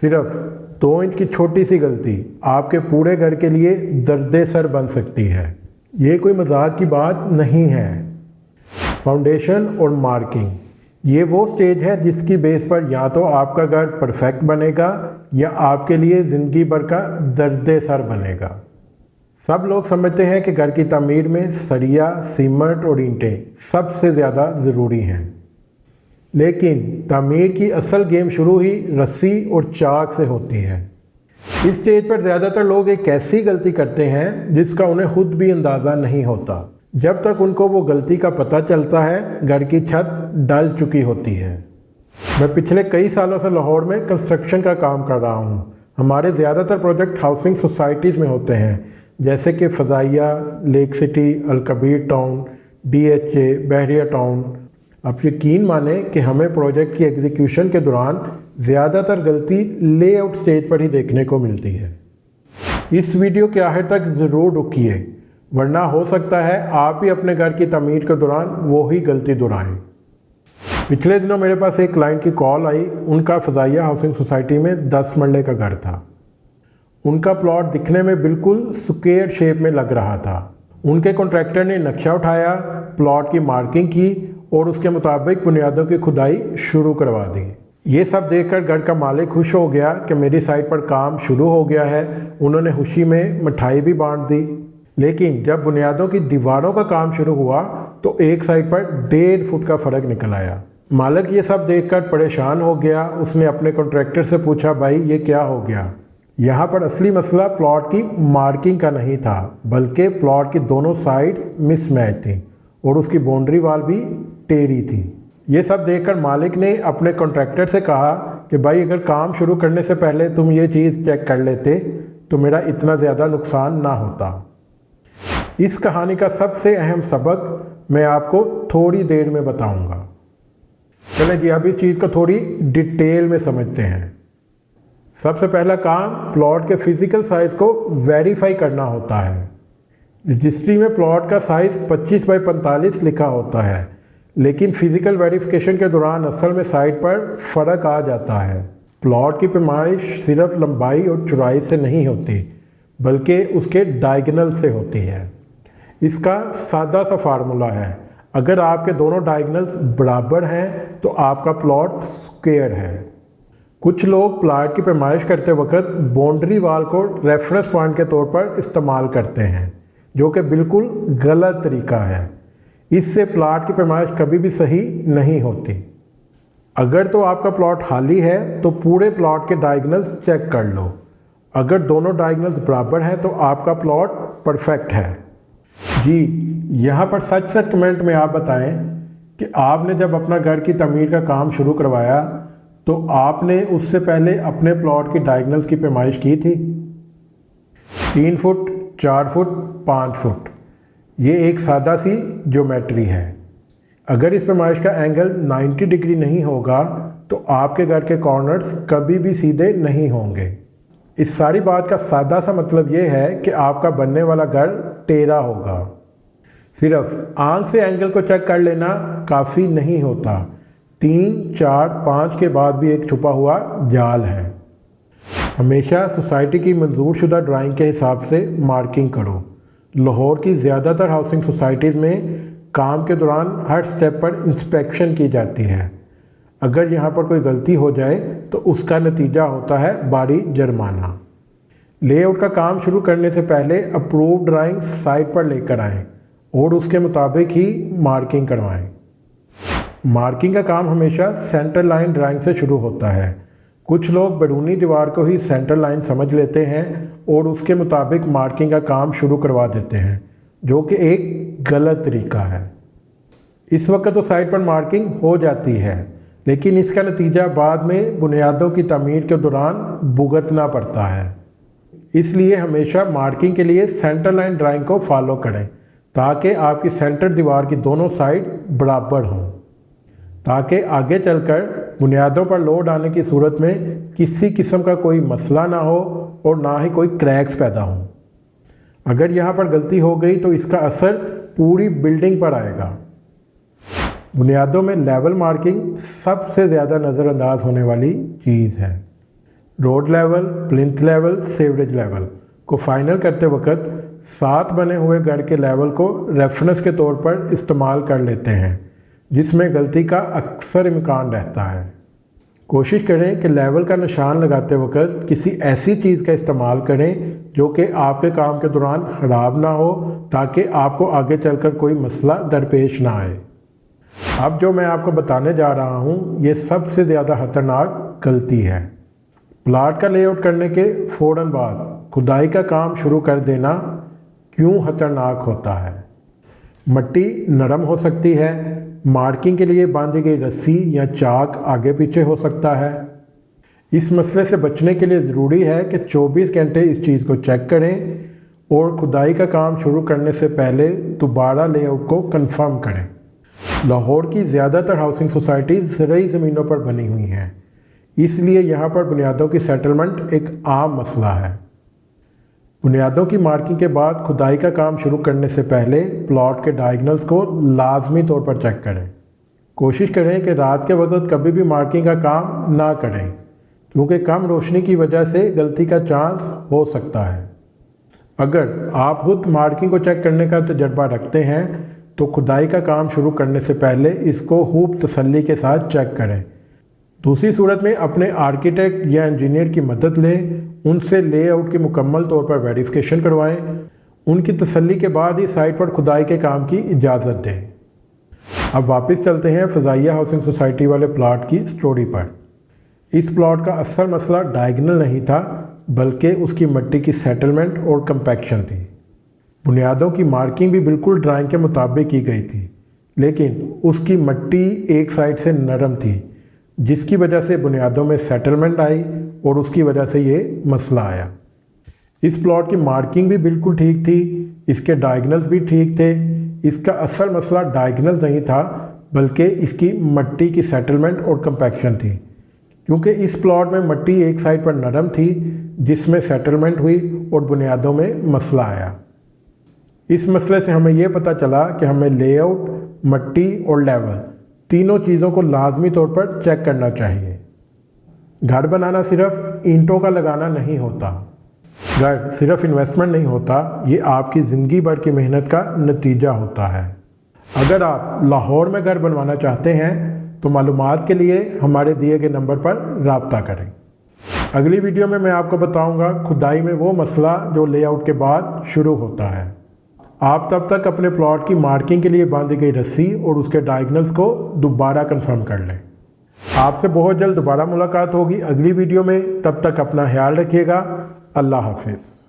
सिर्फ 2 इंच की छोटी सी गलती आपके पूरे घर के लिए दर्द सर बन सकती है। ये कोई मजाक की बात नहीं है। फाउंडेशन और मार्किंग ये वो स्टेज है जिसकी बेस पर या तो आपका घर परफेक्ट बनेगा या आपके लिए ज़िंदगी भर का दर्द सर बनेगा। सब लोग समझते हैं कि घर की तामीर में सरिया, सीमेंट और ईंटें सबसे ज़्यादा ज़रूरी हैं, लेकिन तामीर की असल गेम शुरू ही रस्सी और चाक से होती है। इस स्टेज पर ज़्यादातर लोग एक ऐसी गलती करते हैं जिसका उन्हें खुद भी अंदाज़ा नहीं होता। जब तक उनको वो गलती का पता चलता है, घर की छत डल चुकी होती है। मैं पिछले कई सालों से लाहौर में कंस्ट्रक्शन का काम कर रहा हूँ। हमारे ज़्यादातर प्रोजेक्ट हाउसिंग सोसाइटीज़ में होते हैं, जैसे कि Fazaia, lake city, Alkabir town, DHA, Bahria town. आप यकीन माने कि हमें प्रोजेक्ट की एग्जीक्यूशन के दौरान ज़्यादातर गलती लेआउट स्टेज पर ही देखने को मिलती है। इस वीडियो के आखिर तक ज़रूर रुकिए, वरना हो सकता है आप भी अपने घर की तमीर के दौरान वही गलती दोहराएं। पिछले दिनों मेरे पास एक क्लाइंट की कॉल आई। उनका फ़ज़ाइया हाउसिंग सोसाइटी में 10 मरले का घर था। उनका प्लॉट दिखने में बिल्कुल स्क्वायर शेप में लग रहा था। उनके कॉन्ट्रैक्टर ने नक्शा उठाया, प्लॉट की मार्किंग की और उसके मुताबिक बुनियादों की खुदाई शुरू करवा दी। ये सब देखकर घर का मालिक खुश हो गया कि मेरी साइट पर काम शुरू हो गया है। उन्होंने खुशी में मिठाई भी बांट दी। लेकिन जब बुनियादों की दीवारों का काम शुरू हुआ तो एक साइड पर 1.5 फुट का फ़र्क निकल आया। मालिक ये सब देखकर परेशान हो गया। उसने अपने कॉन्ट्रैक्टर से पूछा, भाई ये क्या हो गया? यहाँ पर असली मसला प्लॉट की मार्किंग का नहीं था, बल्कि प्लॉट की दोनों साइड्स मिसमैच थी और उसकी बाउंड्री वाल भी टेढ़ी थी। ये सब देखकर मालिक ने अपने कॉन्ट्रैक्टर से कहा कि भाई अगर काम शुरू करने से पहले तुम ये चीज़ चेक कर लेते तो मेरा इतना ज़्यादा नुकसान ना होता। इस कहानी का सबसे अहम सबक मैं आपको थोड़ी देर में बताऊंगा। चलें जी, अब इस चीज़ को थोड़ी डिटेल में समझते हैं। सबसे पहला काम प्लॉट के फिज़िकल साइज़ को वेरीफाई करना होता है। रजिस्ट्री में प्लॉट का साइज़ 25 बाई 45 लिखा होता है, लेकिन फिज़िकल वेरिफिकेशन के दौरान असल में साइट पर फ़र्क आ जाता है। प्लॉट की पैमाइश सिर्फ लंबाई और चौड़ाई से नहीं होती, बल्कि उसके डायगोनल से होती है। इसका सादा सा फार्मूला है, अगर आपके दोनों डायगोनल्स बराबर हैं तो आपका प्लॉट स्क्वायर है। कुछ लोग प्लॉट की पैमाइश करते वक्त बाउंड्री वाल को रेफरेंस पॉइंट के तौर पर इस्तेमाल करते हैं, जो कि बिल्कुल गलत तरीका है। इससे प्लॉट की पैमाइश कभी भी सही नहीं होती। अगर तो आपका प्लॉट खाली है तो पूरे प्लॉट के डायगोनल्स चेक कर लो। अगर दोनों डायगोनल्स बराबर हैं तो आपका प्लॉट परफेक्ट है। जी, यहाँ पर सच सच कमेंट में आप बताएं कि आपने जब अपना घर की तमीर का काम शुरू करवाया तो आपने उससे पहले अपने प्लॉट की डायगोनल्स की पैमाइश की थी। 3 फुट, 4 फुट, 5 फुट, ये एक सादा सी ज्योमेट्री है। अगर इस पैमाइश का एंगल 90 डिग्री नहीं होगा तो आपके घर के कॉर्नर्स कभी भी सीधे नहीं होंगे। इस सारी बात का सादा सा मतलब ये है कि आपका बनने वाला घर टेढ़ा होगा। सिर्फ आंख से एंगल को चेक कर लेना काफ़ी नहीं होता। 3, 4, 5 के बाद भी एक छुपा हुआ जाल है। हमेशा सोसाइटी की मंजूर शुदा ड्राइंग के हिसाब से मार्किंग करो। लाहौर की ज़्यादातर हाउसिंग सोसाइटीज़ में काम के दौरान हर स्टेप पर इंस्पेक्शन की जाती है। अगर यहाँ पर कोई गलती हो जाए तो उसका नतीजा होता है भारी जुर्माना। लेआउट का काम शुरू करने से पहले अप्रूव्ड ड्राइंग साइट पर लेकर आएँ और उसके मुताबिक ही मार्किंग करवाएं। मार्किंग का काम हमेशा सेंटर लाइन ड्राइंग से शुरू होता है। कुछ लोग बैरूनी दीवार को ही सेंटर लाइन समझ लेते हैं और उसके मुताबिक मार्किंग का काम शुरू करवा देते हैं, जो कि एक गलत तरीका है। इस वक्त तो साइट पर मार्किंग हो जाती है, लेकिन इसका नतीजा बाद में बुनियादों की तमीर के दौरान भुगतना पड़ता है। इसलिए हमेशा मार्किंग के लिए सेंटर लाइन ड्राइंग को फॉलो करें, ताकि आपकी सेंटर दीवार की दोनों साइड बराबर हों, ताकि आगे चलकर बुनियादों पर लोड आने की सूरत में किसी किस्म का कोई मसला ना हो और ना ही कोई क्रैक्स पैदा हों। अगर यहाँ पर गलती हो गई तो इसका असर पूरी बिल्डिंग पर आएगा। बुनियादों में लेवल मार्किंग सबसे ज़्यादा नज़रअंदाज होने वाली चीज़ है। Road level, plinth level, sewerage level को फाइनल करते वक्त साथ बने हुए घर के लेवल को रेफरेंस के तौर पर इस्तेमाल कर लेते हैं, जिसमें गलती का अक्सर इम्कान रहता है। कोशिश करें कि लेवल का निशान लगाते वक्त किसी ऐसी चीज़ का इस्तेमाल करें जो कि आपके काम के दौरान ख़राब ना हो, ताकि आपको आगे चलकर कोई मसला दरपेश ना आए। अब जो मैं आपको बताने जा रहा हूँ, ये सबसे ज़्यादा ख़तरनाक गलती है। प्लाट का लेआउट करने के फ़ौरन बाद खुदाई का काम शुरू कर देना क्यों ख़तरनाक होता है? मिट्टी नरम हो सकती है, मार्किंग के लिए बांधी गई रस्सी या चाक आगे पीछे हो सकता है। इस मसले से बचने के लिए ज़रूरी है कि 24 घंटे इस चीज़ को चेक करें और खुदाई का काम शुरू करने से पहले दोबारा लेआउट को कंफर्म करें। लाहौर की ज़्यादातर हाउसिंग सोसाइटी ज़रूरी ज़मीनों पर बनी हुई हैं, इसलिए यहाँ पर बुनियादों की सेटलमेंट एक आम मसला है। बुनियादों की मार्किंग के बाद खुदाई का काम शुरू करने से पहले प्लॉट के डायगनल्स को लाजमी तौर पर चेक करें। कोशिश करें कि रात के वक्त कभी भी मार्किंग का काम ना करें, क्योंकि कम रोशनी की वजह से गलती का चांस हो सकता है। अगर आप खुद मार्किंग को चेक करने का तजर्बा रखते हैं तो खुदाई का काम शुरू करने से पहले इसको खूब तसल्ली के साथ चेक करें। दूसरी सूरत में अपने आर्किटेक्ट या इंजीनियर की मदद लें, उनसे लेआउट की मुकम्मल तौर पर वेरिफिकेशन करवाएं। उनकी तसल्ली के बाद ही साइट पर खुदाई के काम की इजाज़त दें। अब वापस चलते हैं फ़ज़ाइया हाउसिंग सोसाइटी वाले प्लाट की स्टोरी पर। इस प्लॉट का असल मसला डायगनल नहीं था, बल्कि उसकी मिट्टी की सेटलमेंट और कंपैक्शन थी। बुनियादों की मार्किंग भी बिल्कुल ड्राइंग के मुताबिक की गई थी, लेकिन उसकी मिट्टी एक साइड से नरम थी, जिसकी वजह से बुनियादों में सेटलमेंट आई और उसकी वजह से ये मसला आया। इस प्लॉट की मार्किंग भी बिल्कुल ठीक थी, इसके डायगनल्स भी ठीक थे। इसका असल मसला डायगनल नहीं था, बल्कि इसकी मिट्टी की सेटलमेंट और कंपैक्शन थी, क्योंकि इस प्लॉट में मिट्टी एक साइड पर नरम थी, जिसमें सेटलमेंट हुई और बुनियादों में मसला आया। इस मसले से हमें यह पता चला कि हमें लेआउट, मिट्टी और लेवल तीनों चीज़ों को लाजमी तौर पर चेक करना चाहिए। घर बनाना सिर्फ ईंटों का लगाना नहीं होता। घर सिर्फ इन्वेस्टमेंट नहीं होता, ये आपकी ज़िंदगी भर की मेहनत का नतीजा होता है। अगर आप लाहौर में घर बनवाना चाहते हैं तो मालूमात के लिए हमारे दिए गए नंबर पर राब्ता करें। अगली वीडियो में मैं आपको बताऊंगा खुदाई में वो मसला जो लेआउट के बाद शुरू होता है। आप तब तक अपने प्लॉट की मार्किंग के लिए बांधी गई रस्सी और उसके डायगनल्स को दोबारा कंफर्म कर लें। आपसे बहुत जल्द दोबारा मुलाकात होगी अगली वीडियो में। तब तक अपना ख्याल रखिएगा। अल्लाह हाफिज़।